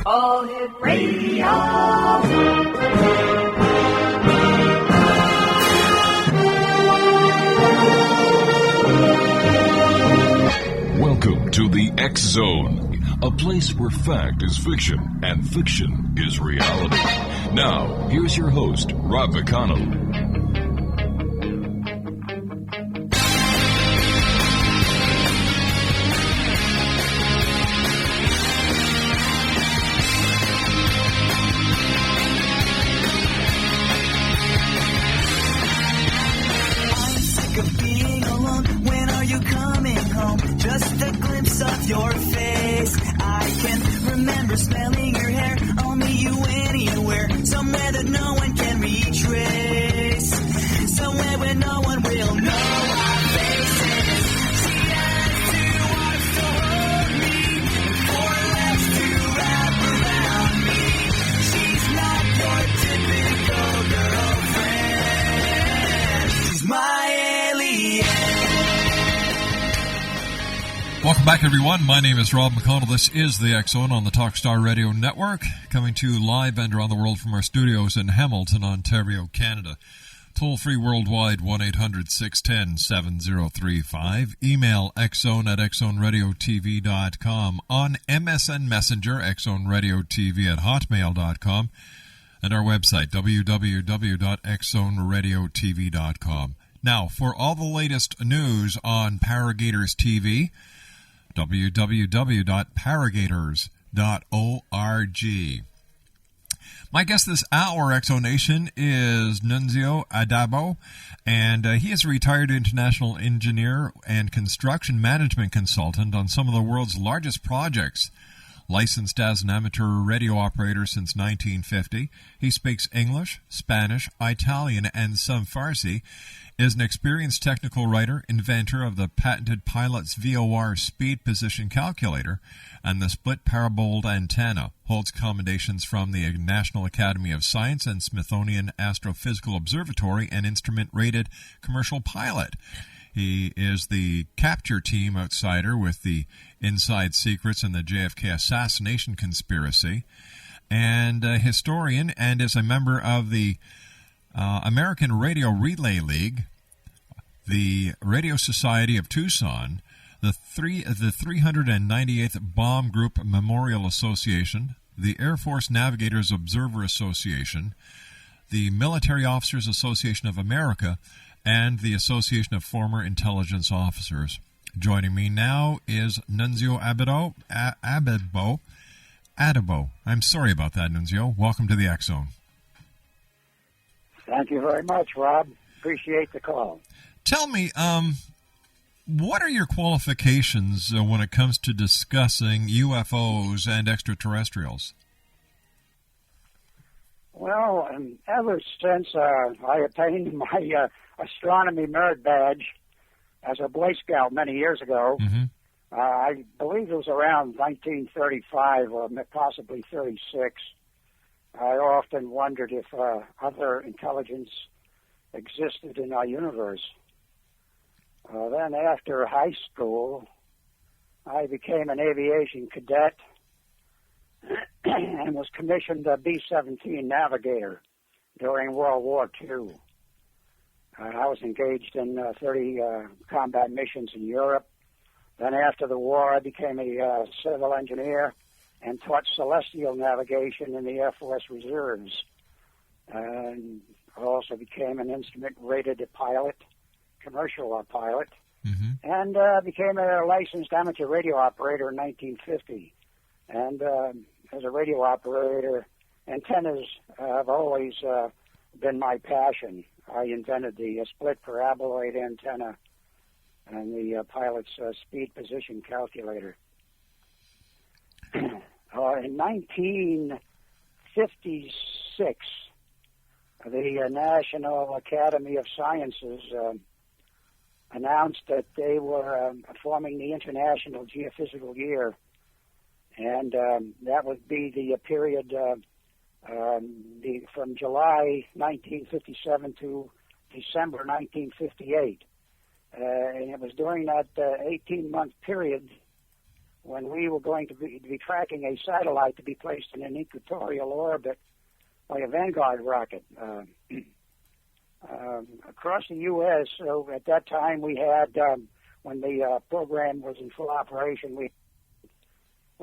All Hit Radio. Welcome to the X Zone, a place where fact is fiction and fiction is reality. Now, here's your host, Rob McConnell. Just a glimpse of your face. I can remember smelling your hair. I'll meet you anywhere, somewhere that no one can retrace, somewhere where no one will know our faces. She has two arms to hold me, four legs to wrap around me. She's not your typical girlfriend. She's my alien. Welcome back, everyone. My name is Rob McConnell. This is the X Zone on the Talkstar Radio Network, coming to you live and around the world from our studios in Hamilton, Ontario, Canada. Toll-free worldwide, 1-800-610-7035. Email xzone@xzoneradiotv.com. On MSN Messenger, xzoneradiotv@hotmail.com. And our website, www.xzoneradiotv.com. Now, for all the latest news on Paragators TV, www.paragators.org. My guest this hour, Exonation, is NUNZIO ADDABBO, and he is a retired international engineer and construction management consultant on some of the world's largest projects. Licensed as an amateur radio operator since 1950, he speaks English, Spanish, Italian, and some Farsi, is an experienced technical writer, inventor of the patented Pilot's VOR speed position calculator and the split paraboled antenna, holds commendations from the National Academy of Science and Smithsonian Astrophysical Observatory, and instrument-rated commercial pilot. He is the capture team outsider with the inside secrets in the JFK Assassination conspiracy, and a historian, and is a member of the American Radio Relay League, the Radio Society of Tucson, the 398th Bomb Group Memorial Association, the Air Force Navigators Observer Association, the Military Officers Association of America, and the Association of Former Intelligence Officers. Joining me now is NUNZIO ADDABBO. I'm sorry about that, NUNZIO. Welcome to the X Zone. Thank you very much, Rob. Appreciate the call. Tell me, what are your qualifications when it comes to discussing UFOs and extraterrestrials? Well, ever since I attained my astronomy merit badge as a Boy Scout many years ago, I believe it was around 1935 or possibly 36, I often wondered if other intelligence existed in our universe. Then after high school, I became an aviation cadet and was commissioned a B-17 navigator during World War II. I was engaged in 30 combat missions in Europe. Then after the war, I became a civil engineer and taught celestial navigation in the Air Force Reserves. And I also became an instrument-rated pilot, commercial pilot, and became a licensed amateur radio operator in 1950. And as a radio operator, antennas have always been my passion. I invented the split paraboloid antenna and the pilot's speed position calculator. In 1956, the National Academy of Sciences announced that they were forming the International Geophysical Year, and that would be the period from July 1957 to December 1958. And it was during that 18-month period when we were going to be tracking a satellite to be placed in an equatorial orbit by a Vanguard rocket. Across the U.S., so at that time we had, when the program was in full operation, we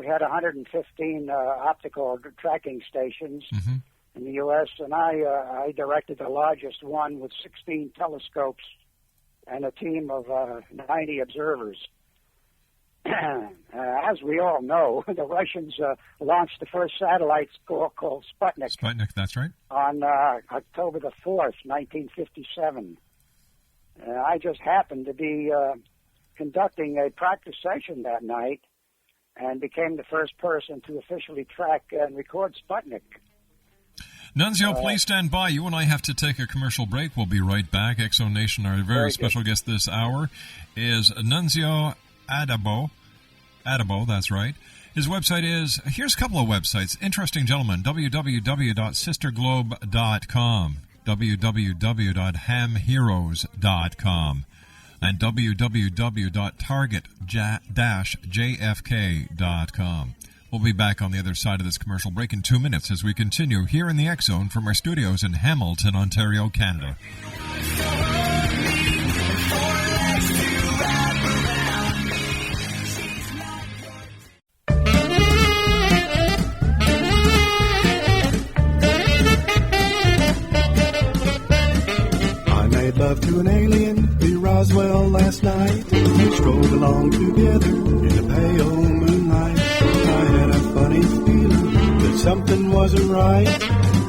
had 115 optical tracking stations in the U.S., and I directed the largest one with 16 telescopes and a team of 90 observers. As we all know, the Russians launched the first satellite called Sputnik. Sputnik, that's right. On October the 4th, 1957. I just happened to be conducting a practice session that night and became the first person to officially track and record Sputnik. Nunzio, please stand by. You and I have to take a commercial break. We'll be right back. Exonation, our very special guest this hour is Nunzio ADDABBO. ADDABBO, that's right. His website is, here's a couple of websites. Interesting gentleman, www.sisterglobe.com, www.hamheroes.com, and www.target-jfk.com. We'll be back on the other side of this commercial break in 2 minutes as we continue here in the X Zone from our studios in Hamilton, Ontario, Canada. Love to an alien, be Roswell last night. We strolled along together in the pale moonlight. I had a funny feeling that something wasn't right.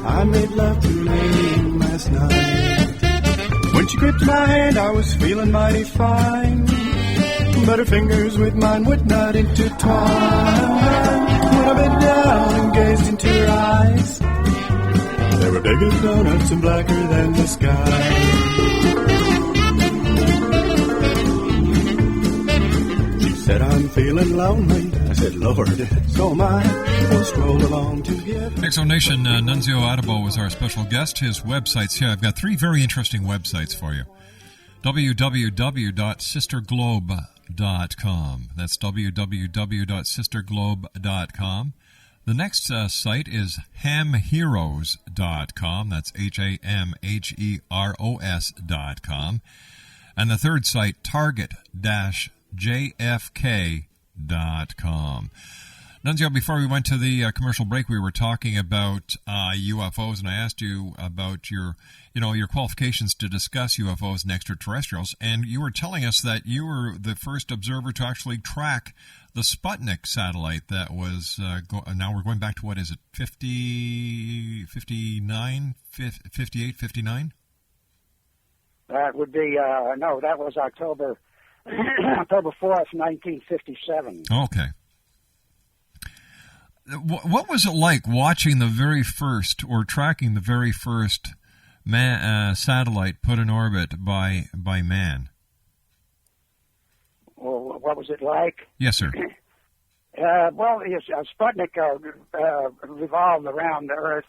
I made love to an alien last night. When she gripped my hand, I was feeling mighty fine. But her fingers with mine would not intertwine. When I bent down and gazed into her eyes, they were big as donuts and blacker than the sky. She said, I'm feeling lonely. I said, Lord, so am I. We'll stroll along together. Exonation, Nunzio ADDABBO was our special guest. His website's here. I've got three very interesting websites for you. www.sisterglobe.com. That's www.sisterglobe.com. The next site is hamheroes.com. That's hamheroes.com. And the third site, target-jfk.com. Nunzio, before we went to the commercial break, we were talking about UFOs, and I asked you about your qualifications to discuss UFOs and extraterrestrials, and you were telling us that you were the first observer to actually track the Sputnik satellite that was, now we're going back to, what is it, 58, 59? That would be, no, that was October 4th, 1957. Okay. What was it like watching the very first, or tracking the very first satellite put in orbit by man? Well, what was it like? Yes, sir. Well, Sputnik revolved around the Earth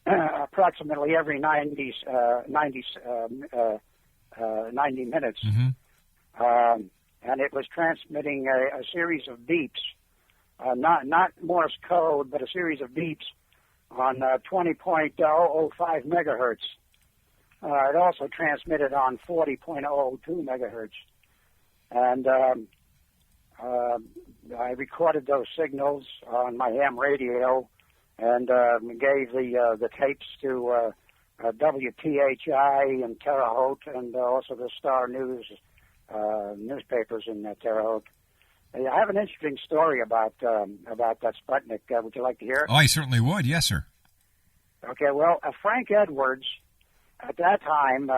approximately every 90 minutes. Mm-hmm. And it was transmitting a series of beeps, not Morse code, but a series of beeps on 20.005 megahertz. It also transmitted on 40.002 megahertz. And I recorded those signals on my ham radio and gave the tapes to WTHI in Terre Haute and also the Star News newspapers in Terre Haute. I have an interesting story about that Sputnik. Would you like to hear it? Oh, I certainly would. Yes, sir. Okay. Well, Frank Edwards, at that time,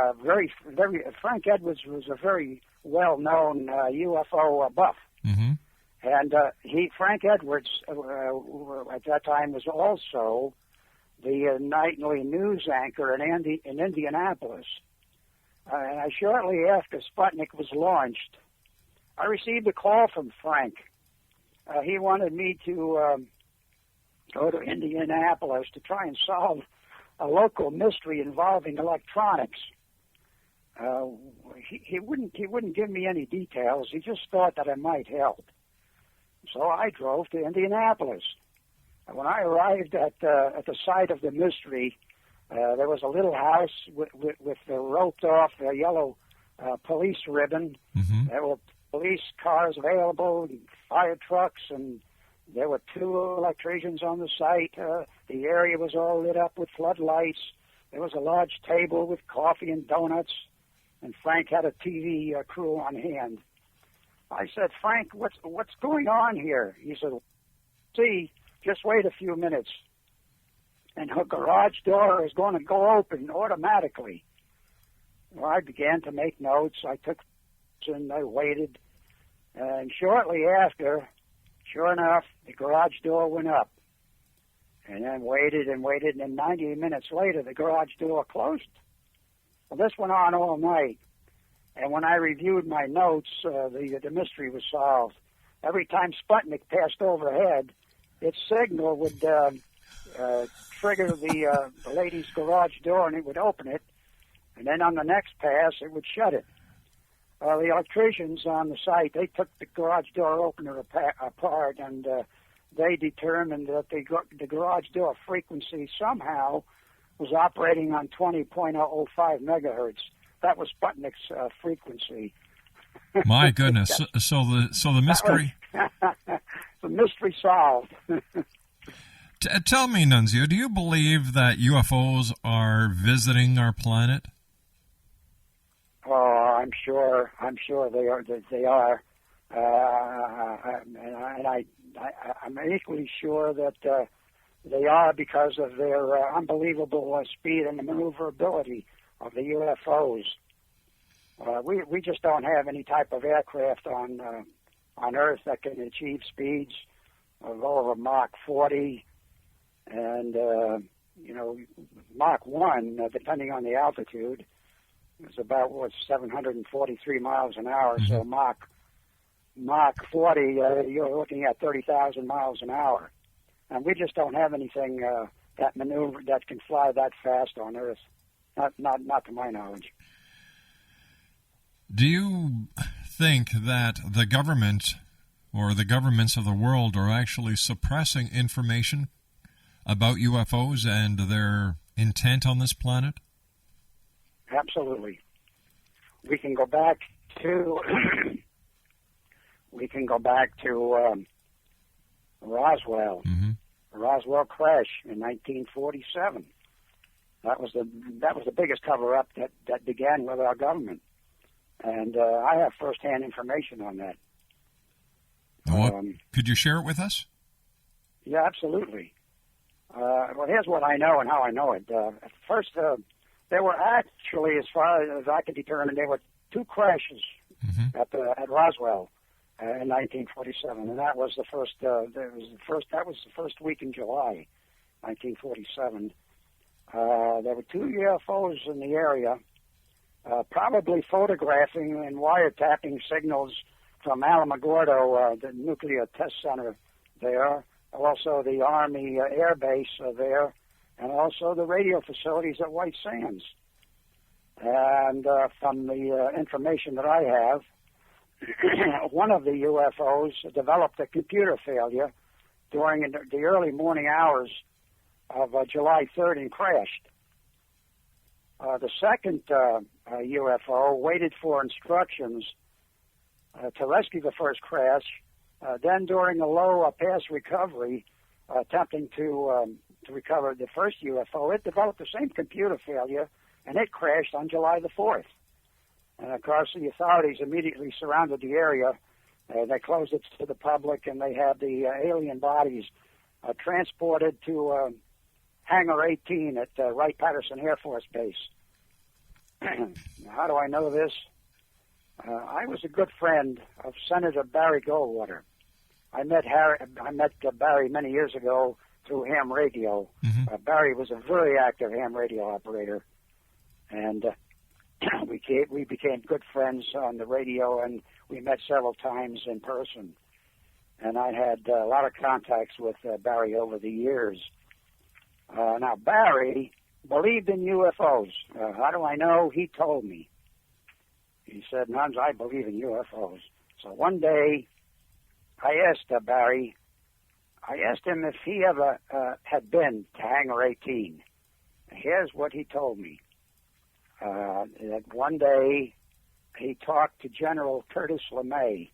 Frank Edwards was a very well-known UFO buff. Mm-hmm. And Frank Edwards, at that time, was also the nightly news anchor in Indianapolis. And shortly after Sputnik was launched, I received a call from Frank. He wanted me to go to Indianapolis to try and solve a local mystery involving electronics. He wouldn't give me any details. He just thought that I might help. So I drove to Indianapolis. And when I arrived at the site of the mystery, there was a little house with the roped-off yellow police ribbon. Mm-hmm. There were police cars available, and fire trucks, and there were 2 electricians on the site. The area was all lit up with floodlights. There was a large table with coffee and donuts, and Frank had a TV crew on hand. I said, Frank, what's going on here? He said, see, just wait a few minutes, and her garage door is going to go open automatically. Well, I began to make notes. I took and I waited, and shortly after, sure enough, the garage door went up. And then waited, and then 90 minutes later, the garage door closed. Well, this went on all night. And when I reviewed my notes, the mystery was solved. Every time Sputnik passed overhead, its signal would trigger the lady's garage door, and it would open it. And then on the next pass, it would shut it. The electricians on the site, they took the garage door opener apart, and they determined that the garage door frequency somehow was operating on 20.005 megahertz. That was Sputnik's frequency. My goodness! So the mystery. The mystery solved. Tell me, Nunzio, do you believe that UFOs are visiting our planet? Oh, I'm sure they are. I'm equally sure that they are because of their unbelievable speed and the maneuverability of the UFOs. We just don't have any type of aircraft on Earth that can achieve speeds of over Mach 40, and Mach 1, depending on the altitude, is about 743 miles an hour. Mm-hmm. So Mach 40, you're looking at 30,000 miles an hour, and we just don't have anything that can fly that fast on Earth. Not to my knowledge. Do you think that the government or the governments of the world are actually suppressing information about UFOs and their intent on this planet? Absolutely. We can go back to Roswell. Mm-hmm. Roswell crash in 1947. That was the biggest cover-up that began with our government, and I have first-hand information on that. Could you share it with us? Yeah, absolutely. Well, here's what I know and how I know it. At first, there were actually, as far as I can determine, there were 2 crashes mm-hmm. at Roswell in 1947, and that was the first. That was the first week in July, 1947. There were 2 UFOs in the area, probably photographing and wiretapping signals from Alamogordo, the nuclear test center there, also the Army Air Base there, and also the radio facilities at White Sands. And from the information that I have, one of the UFOs developed a computer failure during the early morning hours of July 3rd and crashed. The second UFO waited for instructions to rescue the first crash. Then during a low pass recovery, attempting to recover the first UFO, it developed the same computer failure, and it crashed on July the 4th. And of course, the authorities immediately surrounded the area. They closed it to the public, and they had the alien bodies transported to Hangar 18 at Wright-Patterson Air Force Base. How do I know this? I was a good friend of Senator Barry Goldwater. I met Barry many years ago through ham radio. Mm-hmm. Barry was a very active ham radio operator, and we became good friends on the radio, and we met several times in person. And I had a lot of contacts with Barry over the years. Now, Barry believed in UFOs. How do I know? He told me. He said, Nuns, I believe in UFOs. So one day, I asked Barry. I asked him if he ever had been to Hangar 18. Here's what he told me. That one day he talked to General Curtis LeMay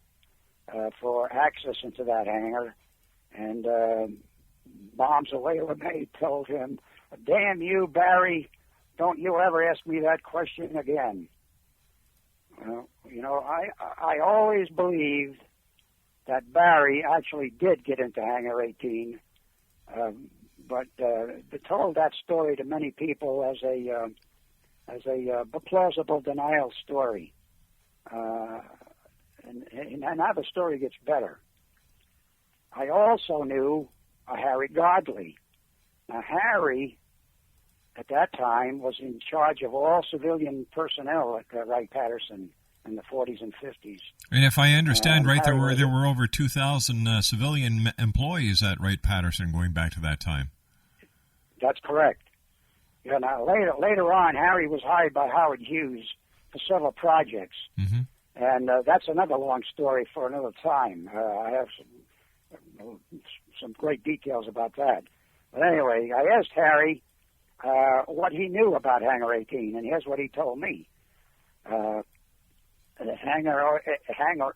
for access into that hangar, and bombs away LeMay told him, "Damn you, Barry, don't you ever ask me that question again." Well, you know, I always believed that Barry actually did get into Hangar 18, but told that story to many people as a plausible denial story. And now the story gets better. I also knew Harry Godley. Now, Harry, at that time, was in charge of all civilian personnel at Wright-Patterson in the 40s and 50s. And if I understand right, there were over 2,000 civilian employees at Wright-Patterson going back to that time. That's correct. Yeah. Now later on, Harry was hired by Howard Hughes for several projects, and that's another long story for another time. I have some great details about that. But anyway, I asked Harry what he knew about Hangar 18, and here's what he told me. Hangar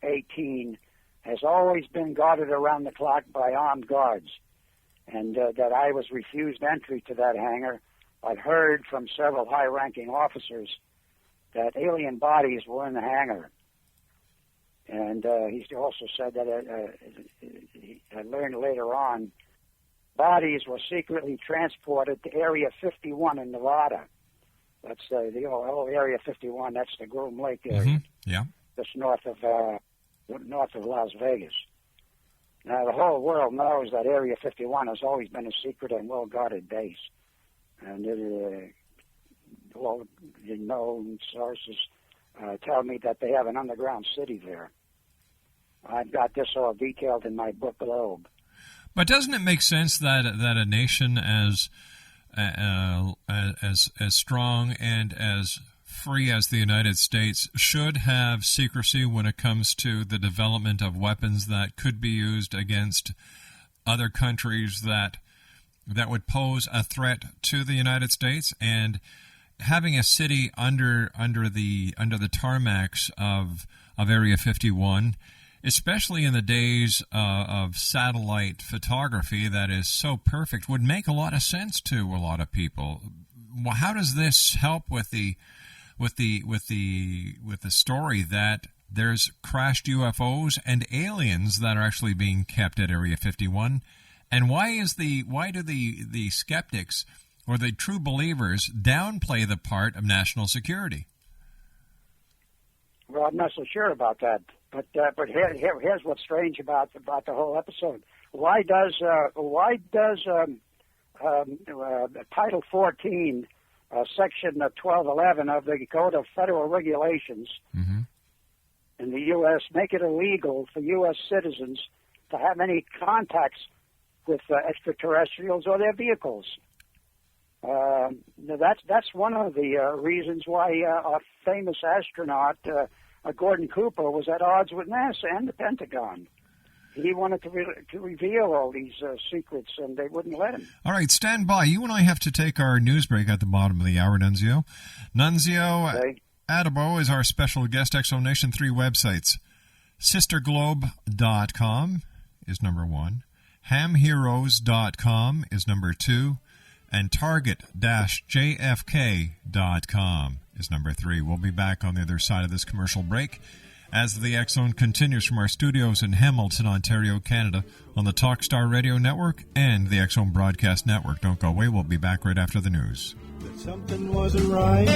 18 has always been guarded around the clock by armed guards, and that I was refused entry to that hangar. I'd heard from several high-ranking officers that alien bodies were in the hangar. And he also said that I learned later on, bodies were secretly transported to Area 51 in Nevada. That's the old Area 51. That's the Groom Lake area. Yeah. Just north of Las Vegas. Now, the whole world knows that Area 51 has always been a secret and well-guarded base. And known sources tell me that they have an underground city there. I've got this all detailed in my book, Globe. But doesn't it make sense that a nation as strong and as free as the United States should have secrecy when it comes to the development of weapons that could be used against other countries that would pose a threat to the United States? And having a city under the tarmacs of Area 51, especially in the days of satellite photography that is so perfect, would make a lot of sense to a lot of people. Well, how does this help with the story that there's crashed UFOs and aliens that are actually being kept at Area 51? And why do the skeptics or the true believers downplay the part of national security? Well, I'm not so sure about that. But here's what's strange about the whole episode. Why does Title 14, Section 1211 of the Code of Federal Regulations in the U.S. make it illegal for U.S. citizens to have any contacts with extraterrestrials or their vehicles? That's one of the reasons why our famous astronaut Gordon Cooper was at odds with NASA and the Pentagon. He wanted to reveal all these secrets, and they wouldn't let him. All right, stand by. You and I have to take our news break at the bottom of the hour, Nunzio. Nunzio ADDABBO is our special guest. Exonation 3 websites. SisterGlobe.com is number 1. HamHeroes.com is number 2. And Target-JFK.com is number 3. We'll be back on the other side of this commercial break as the X Zone continues from our studios in Hamilton, Ontario, Canada, on the Talkstar Radio Network and the X Zone Broadcast Network. Don't go away. We'll be back right after the news. But something wasn't right.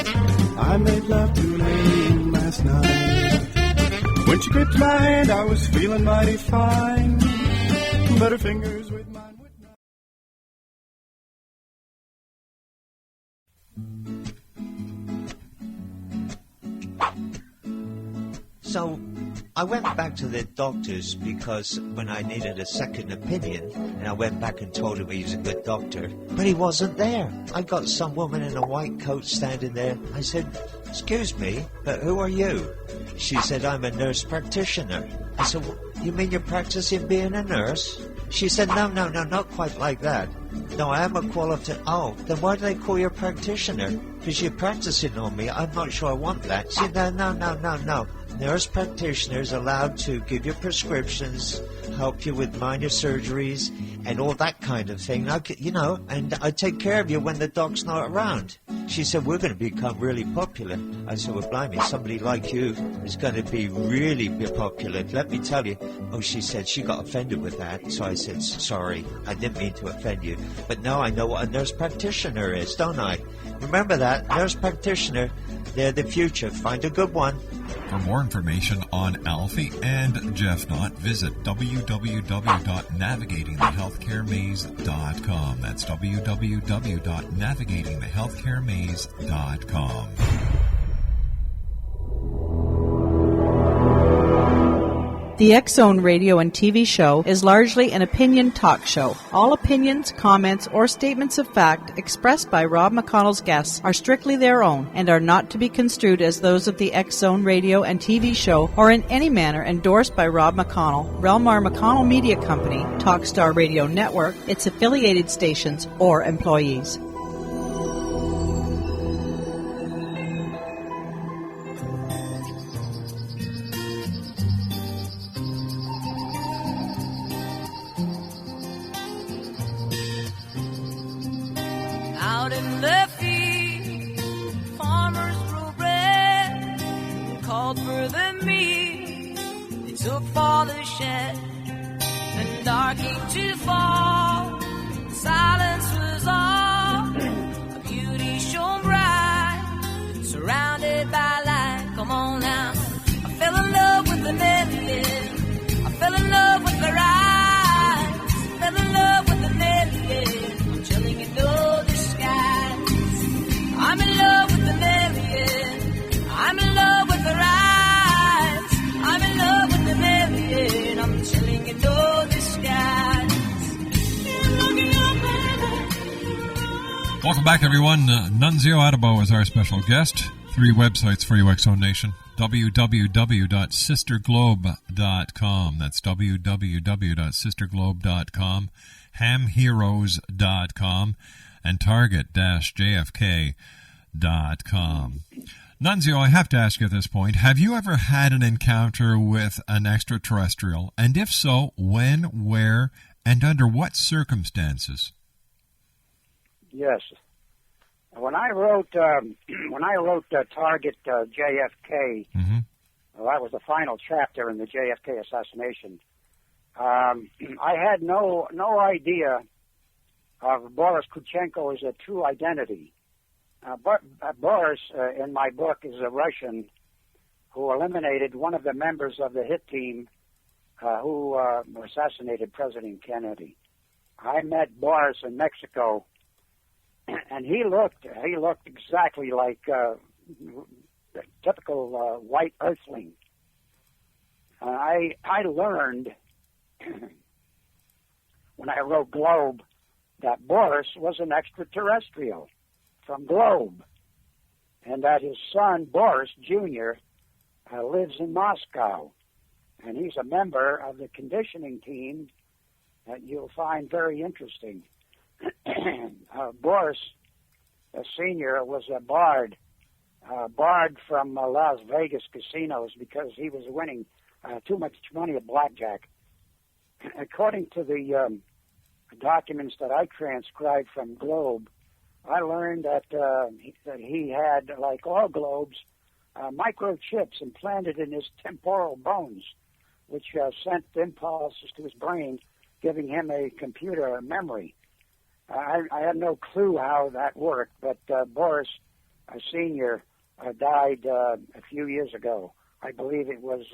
I made love to an alien last night. When she gripped my hand, I was feeling mighty fine. But her fingers with mine would not. So I went back to the doctors because when I needed a second opinion, and I went back and told him he was a good doctor, but he wasn't there. I got some woman in a white coat standing there. I said, "Excuse me, but who are you?" She said, "I'm a nurse practitioner." I said, you mean you're practicing being a nurse? She said, no, not quite like that. No, I am a qualified... Oh, then why do they call you a practitioner? Because you're practicing on me. I'm not sure I want that. See, no. Nurse practitioners allowed to give you prescriptions, help you with minor surgeries, and all that kind of thing. And I take care of you when the doc's not around. She said, we're going to become really popular. I said, well, blimey, somebody like you is going to be really popular. Let me tell you. Oh, she said she got offended with that. So I said, sorry, I didn't mean to offend you. But now I know what a nurse practitioner is, don't I? Remember that, nurse practitioner, they're the future. Find a good one. For more information on Alfie and Jeff Knott, visit www.navigatingthehealthcaremaze.com. That's www.navigatingthehealthcaremaze.com. The X-Zone radio and TV show is largely an opinion talk show. All opinions, comments, or statements of fact expressed by Rob McConnell's guests are strictly their own and are not to be construed as those of the X-Zone radio and TV show or in any manner endorsed by Rob McConnell, REL-MAR McConnell Media Company, Talkstar Radio Network, its affiliated stations, or employees. Out in the field, farmers grow bread, called for the meat, they took for the shed, and dark came to fall, silence was all, a beauty shone bright, surrounded by light. Come on now, I fell in love with the million, I fell in love with the rise, fell in love with the million, I'm telling you no disguise. I'm in love with the million, I'm in love with the rise, I'm in love with the million, I'm telling you no disguise. Welcome back, everyone. Nunzio ADDABBO is our special guest. 3 websites for you, X-Zone Nation. www.sisterglobe.com. That's www.sisterglobe.com. hamheroes.com. And target-jfk.com. Nunzio, I have to ask you at this point, have you ever had an encounter with an extraterrestrial? And if so, when, where, and under what circumstances? Yes. When I wrote Target JFK, well, that was the final chapter in the JFK assassination. I had no idea of Boris Kuchenko's true identity. But Boris, in my book, is a Russian who eliminated one of the members of the hit team who assassinated President Kennedy. I met Boris in Mexico, and he looked exactly like the typical white earthling. I learned when I wrote Globe that Boris was an extraterrestrial from Globe, and that his son, Boris Jr., lives in Moscow, and he's a member of the conditioning team that you'll find very interesting. Boris Sr. was a barred from Las Vegas casinos because he was winning too much money at blackjack. According to the documents that I transcribed from Globe, I learned that he had, like all globes, microchips implanted in his temporal bones, which sent impulses to his brain, giving him a computer memory. I had no clue how that worked, but Boris Sr. Died a few years ago. I believe it was,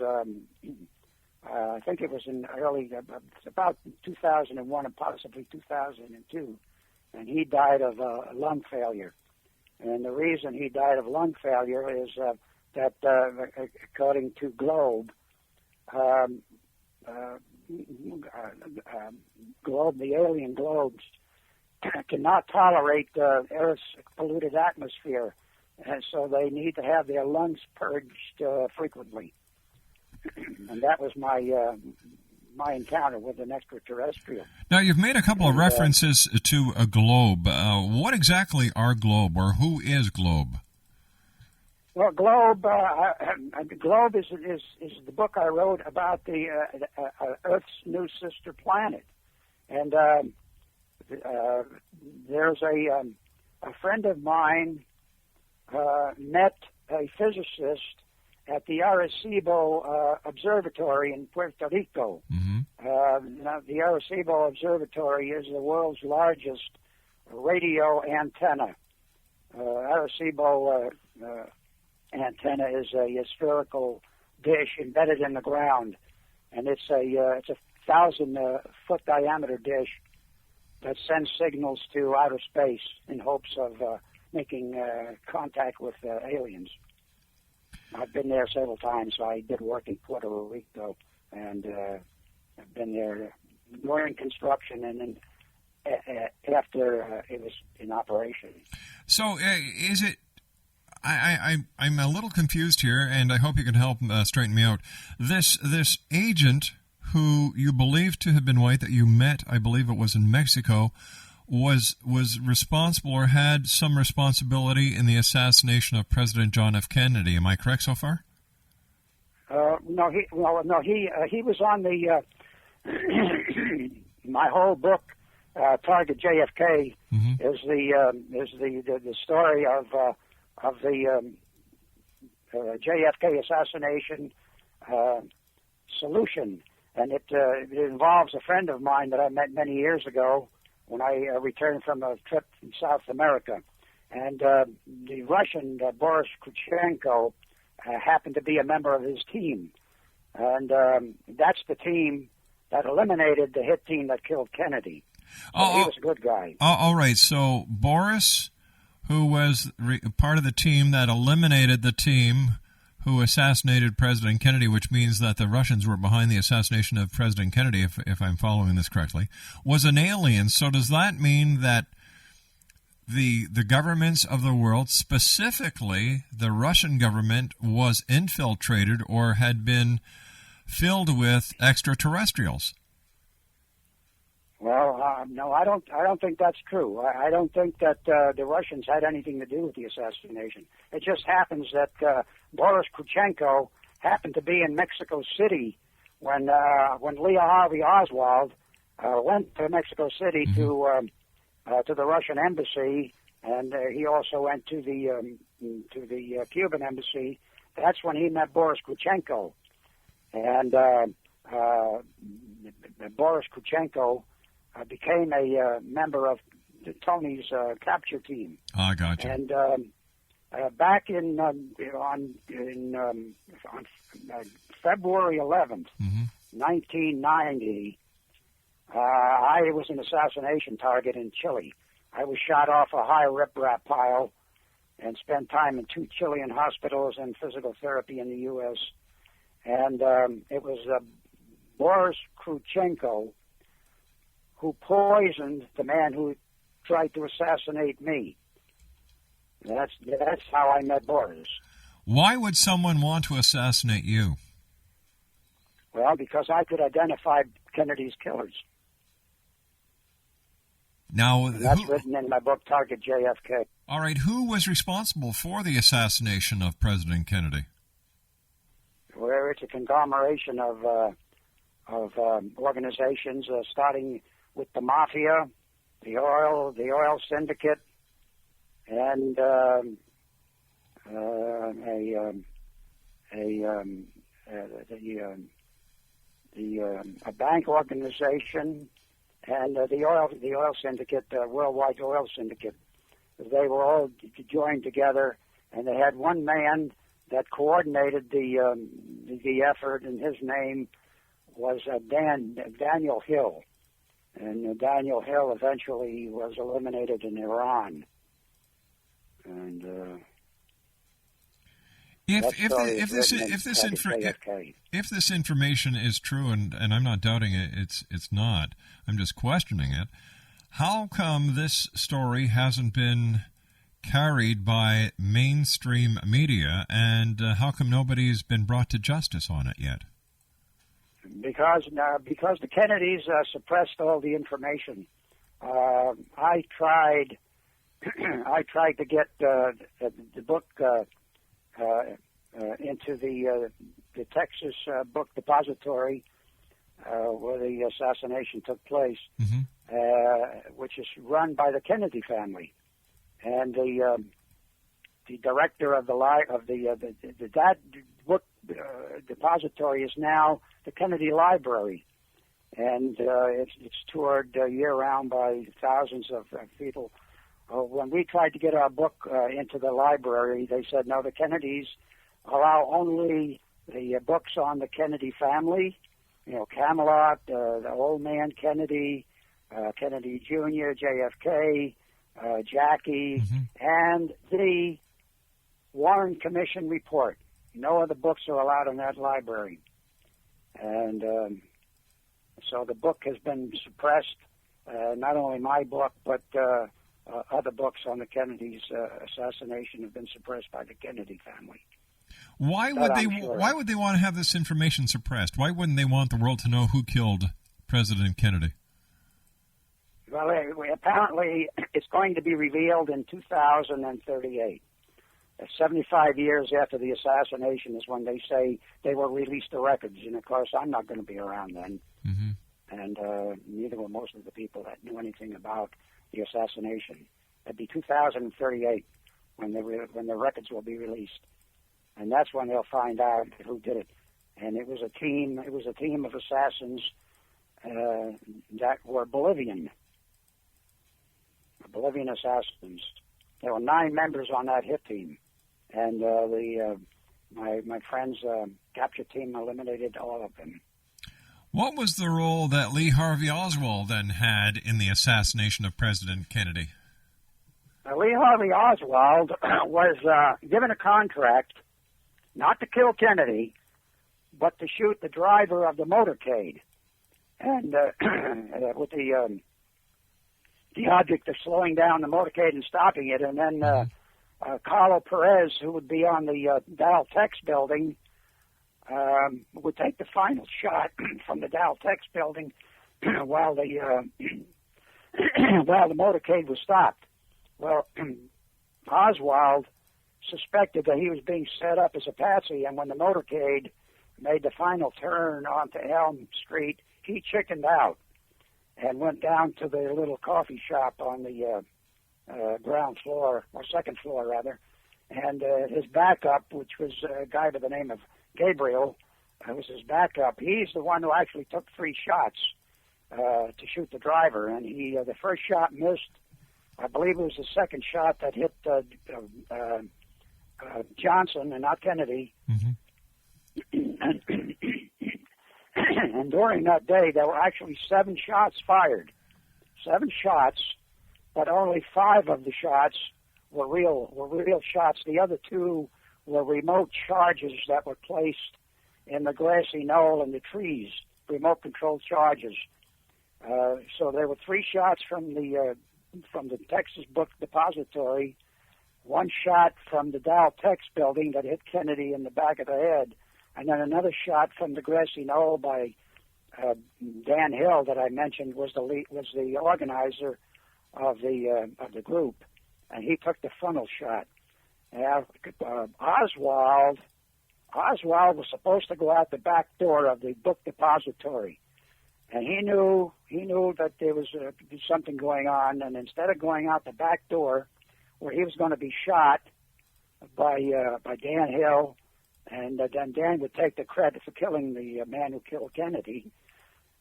I think it was in early, about 2001 and possibly 2002. And he died of lung failure. And the reason he died of lung failure is that, according to Globe, the alien globes cannot tolerate Earth's polluted atmosphere, and so they need to have their lungs purged frequently. And that was my encounter with an extraterrestrial. Now, you've made a couple of references to a globe. What exactly are globe, or who is globe? Well, globe is the book I wrote about the Earth's new sister planet, and there's a friend of mine met a physicist at the Arecibo Observatory in Puerto Rico. Mm-hmm. Now, the Arecibo Observatory is the world's largest radio antenna. Arecibo antenna is a spherical dish embedded in the ground, and it's a 1,000-foot diameter dish that sends signals to outer space in hopes of making contact with aliens. I've been there several times. I did work in Puerto Rico, and I've been there during construction and then after it was in operation. So is it... I'm a little confused here, and I hope you can help straighten me out. This agent who you believe to have been white that you met, I believe it was in Mexico, was responsible or had some responsibility in the assassination of President John F. Kennedy. Am I correct so far? No, he was on the my whole book, Target JFK, mm-hmm. is the story of the JFK assassination solution, and it involves a friend of mine that I met many years ago when I returned from a trip in South America, and the Russian Boris Krutchenko happened to be a member of his team, and that's the team that eliminated the hit team that killed Kennedy. He was a good guy. All right, so Boris, who was part of the team that eliminated the team who assassinated President Kennedy, which means that the Russians were behind the assassination of President Kennedy, if I'm following this correctly, was an alien. So does that mean that the governments of the world, specifically the Russian government, was infiltrated or had been filled with extraterrestrials? Well, no, I don't think that's true. I don't think that the Russians had anything to do with the assassination. It just happens that Boris Krutchenko happened to be in Mexico City when Lee Harvey Oswald went to Mexico City to the Russian embassy, and he also went to the Cuban embassy. That's when he met Boris Krutchenko, and Boris Krutchenko became a member of Tony's capture team. I got you. And back on February 11th, 1990, I was an assassination target in Chile. I was shot off a high riprap pile and spent time in 2 Chilean hospitals and physical therapy in the U.S. And it was Boris Krutchenko who poisoned the man who tried to assassinate me. That's how I met Boris. Why would someone want to assassinate you? Well, because I could identify Kennedy's killers. Now, and that's written in my book, Target JFK. All right, who was responsible for the assassination of President Kennedy? Well, it's a conglomeration of organizations, starting with the mafia, the oil syndicate, and a bank organization, and the oil syndicate, worldwide oil syndicate. They were all joined together, and they had one man that coordinated the effort, and his name was Daniel Hill. And Daniel Hill eventually was eliminated in Iran. And if this information is true, and I'm not doubting it, it's not. I'm just questioning it. How come this story hasn't been carried by mainstream media, and how come nobody's been brought to justice on it yet? Because the Kennedys suppressed all the information. I tried to get the book into the Texas book depository where the assassination took place, which is run by the Kennedy family, and the director of that book depository is now the Kennedy Library, and it's toured year-round by thousands of people. When we tried to get our book into the library, they said, no, the Kennedys allow only the books on the Kennedy family, Camelot, the old man Kennedy, Kennedy Jr., JFK, Jackie, and the Warren Commission report. No other books are allowed in that library. And so the book has been suppressed, not only my book, but other books on the Kennedy's assassination have been suppressed by the Kennedy family. Why would they want to have this information suppressed? Why wouldn't they want the world to know who killed President Kennedy? Well, apparently it's going to be revealed in 2038. 75 years after the assassination is when they say they will release the records. And, of course, I'm not going to be around then. And neither will most of the people that knew anything about the assassination. It'd be 2038 when the records will be released. And that's when they'll find out who did it. And it was a team of assassins that were Bolivian assassins. There were 9 members on that hit team, and my friend's capture team eliminated all of them. What was the role that Lee Harvey Oswald then had in the assassination of President Kennedy? Lee Harvey Oswald was given a contract not to kill Kennedy, but to shoot the driver of the motorcade, and with the object of slowing down the motorcade and stopping it, and then Carlo Perez, who would be on the Dow Tex building, would take the final shot from the Dow Tex building while the motorcade was stopped. Well, Oswald suspected that he was being set up as a patsy, and when the motorcade made the final turn onto Elm Street, he chickened out and went down to the little coffee shop on the ground floor, or second floor rather, and his backup, which was a guy by the name of Gabriel, was his backup. He's the one who actually took 3 shots to shoot the driver, and the first shot missed. I believe it was the second shot that hit Johnson and not Kennedy. And during that day, there were actually 7 shots fired. 7 shots, but only 5 of the shots were real shots. The other 2 were remote charges that were placed in the grassy knoll and the trees, remote control charges. So there were 3 shots from the Texas Book Depository, 1 shot from the Dow Tex building that hit Kennedy in the back of the head, and then another shot from the grassy knoll by Dan Hill that I mentioned was the organizer of the group, and he took the funnel shot. Oswald was supposed to go out the back door of the book depository, and he knew that there was something going on, and instead of going out the back door where he was going to be shot by Dan Hill, and then Dan would take the credit for killing the man who killed Kennedy,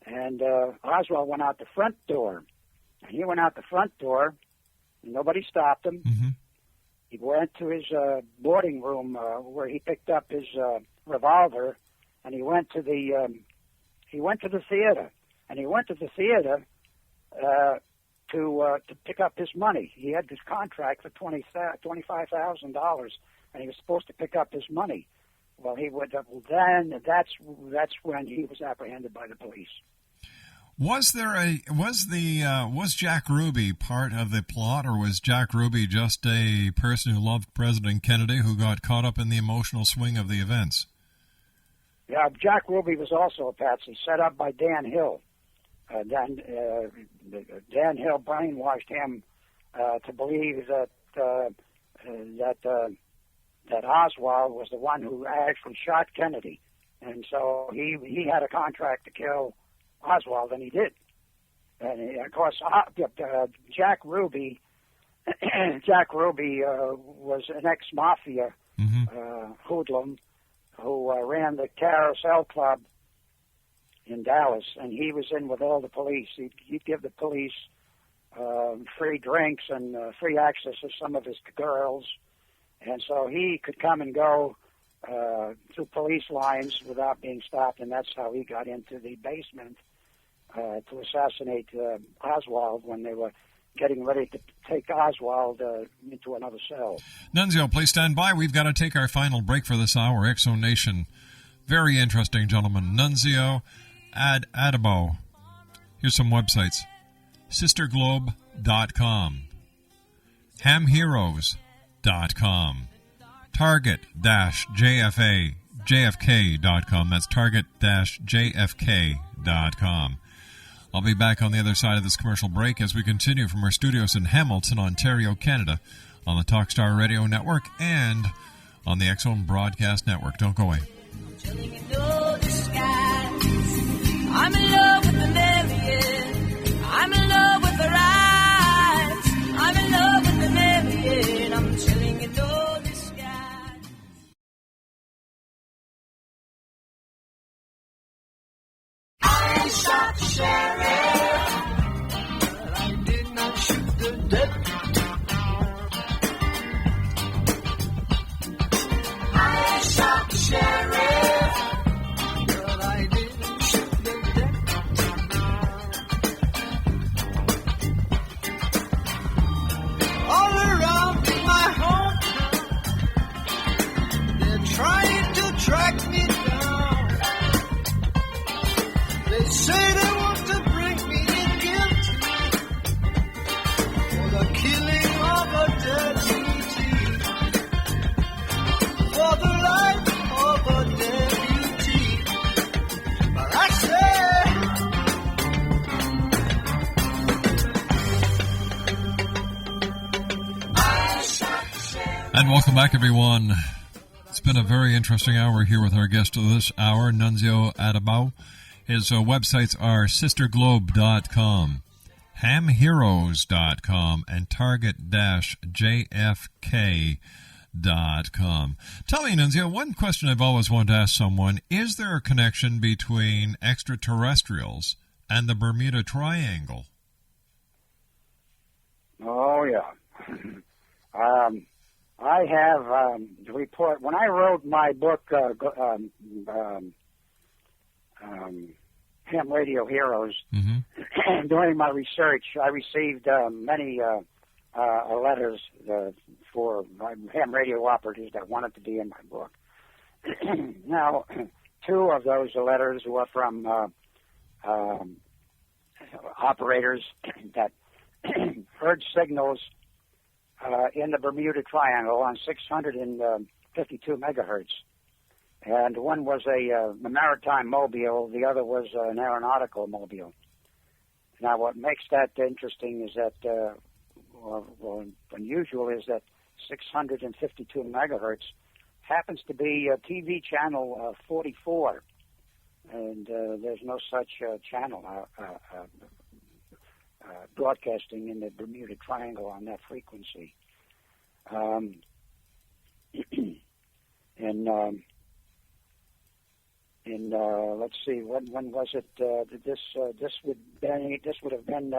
and Oswald went out the front door. And he went out the front door, and nobody stopped him. He went to his boarding room where he picked up his revolver, and he went to the theater. And he went to the theater to pick up his money. He had this contract for $25,000, and he was supposed to pick up his money. Well, he would. Then that's when he was apprehended by the police. Was Jack Ruby part of the plot, or was Jack Ruby just a person who loved President Kennedy who got caught up in the emotional swing of the events? Yeah, Jack Ruby was also a patsy, set up by Dan Hill. Dan Hill brainwashed him to believe that Oswald was the one who actually shot Kennedy, and so he had a contract to kill Oswald, and he did. And of course, Jack Ruby was an ex-mafia hoodlum who ran the Carousel Club in Dallas, and he was in with all the police. He'd give the police free drinks and free access to some of his girls, and so he could come and go through police lines without being stopped, and that's how he got into the basement to assassinate Oswald when they were getting ready to take Oswald into another cell. Nunzio, please stand by. We've got to take our final break for this hour. Exo Nation, very interesting gentleman. Nunzio ADDABBO. Here's some websites. SisterGlobe.com, HamHeroes.com, Target-JFK.com. That's Target-JFK.com. I'll be back on the other side of this commercial break as we continue from our studios in Hamilton, Ontario, Canada, on the Talkstar Radio Network and on the X Zone Broadcast Network. Don't go away. I'm in love with the Marion. I'm in love with the rise. I'm in love with the Marion. I'm chilling in the sky. I shot the sheriff, but I did not shoot the deputy. I shot the sheriff, but I didn't shoot the deputy. All around in my hometown, they're trying to track me down. They say they want to bring me in guilty for the killing of a deputy, for the life of a deputy. But I say, And welcome back, everyone. It's been a very interesting hour here with our guest of this hour, Nunzio ADDABBO. His websites are SisterGlobe.com, HamHeroes.com, and Target-JFK.com. Tell me, Nunzio, one question I've always wanted to ask someone, is there a connection between extraterrestrials and the Bermuda Triangle? Oh, yeah. I have the report. When I wrote my book, Ham Radio Heroes, during my research, I received many letters for ham radio operators that wanted to be in my book. Now, two of those letters were from operators that heard signals in the Bermuda Triangle on 652 megahertz. And one was a maritime mobile, the other was an aeronautical mobile. Now, what makes that interesting is that, unusual is that 652 megahertz happens to be TV channel 44, and there's no such channel broadcasting in the Bermuda Triangle on that frequency. Let's see, when was it? This would have been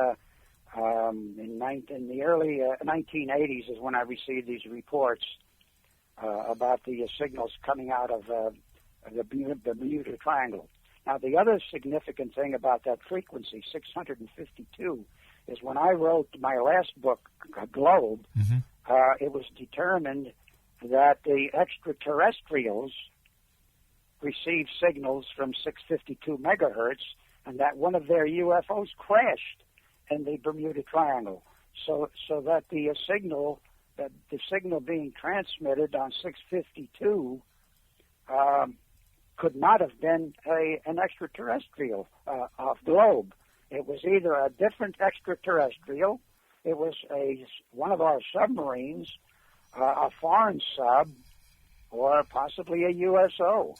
in the early 1980s is when I received these reports about the signals coming out of the Bermuda Triangle. Now, the other significant thing about that frequency, 652, is when I wrote my last book, Globe, it was determined that the extraterrestrials received signals from 652 megahertz, and that one of their UFOs crashed in the Bermuda Triangle. So that the signal being transmitted on 652 could not have been an extraterrestrial globe. It was either a different extraterrestrial, it was one of our submarines, a foreign sub, or possibly a USO.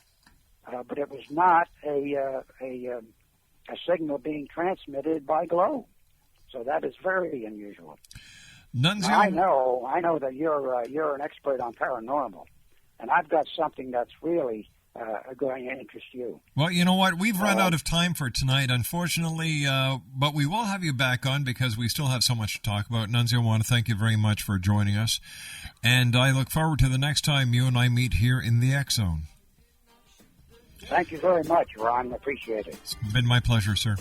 But it was not a signal being transmitted by globe. So that is very unusual. Nunzio, I know that you're an expert on paranormal, and I've got something that's really going to interest you. Well, you know what? We've run out of time for tonight, unfortunately, but we will have you back on because we still have so much to talk about. Nunzio, I want to thank you very much for joining us, and I look forward to the next time you and I meet here in the X Zone. Thank you very much, Ron. Appreciate it. It's been my pleasure, sir.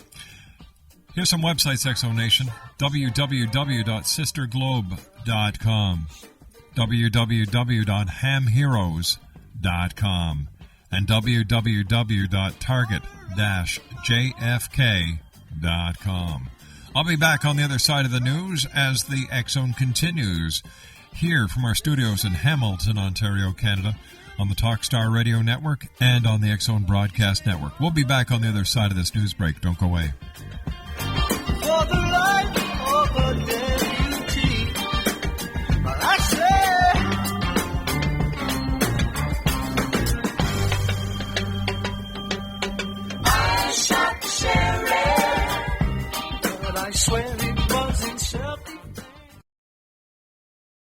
Here's some websites, X Zone Nation. www.sisterglobe.com, www.hamheroes.com, and www.target-jfk.com. I'll be back on the other side of the news as the X Zone continues here from our studios in Hamilton, Ontario, Canada, on the Talkstar Radio Network and on the X Zone Broadcast Network. We'll be back on the other side of this news break. Don't go away. For the life of a deputy, but I shot the sheriff, but I swear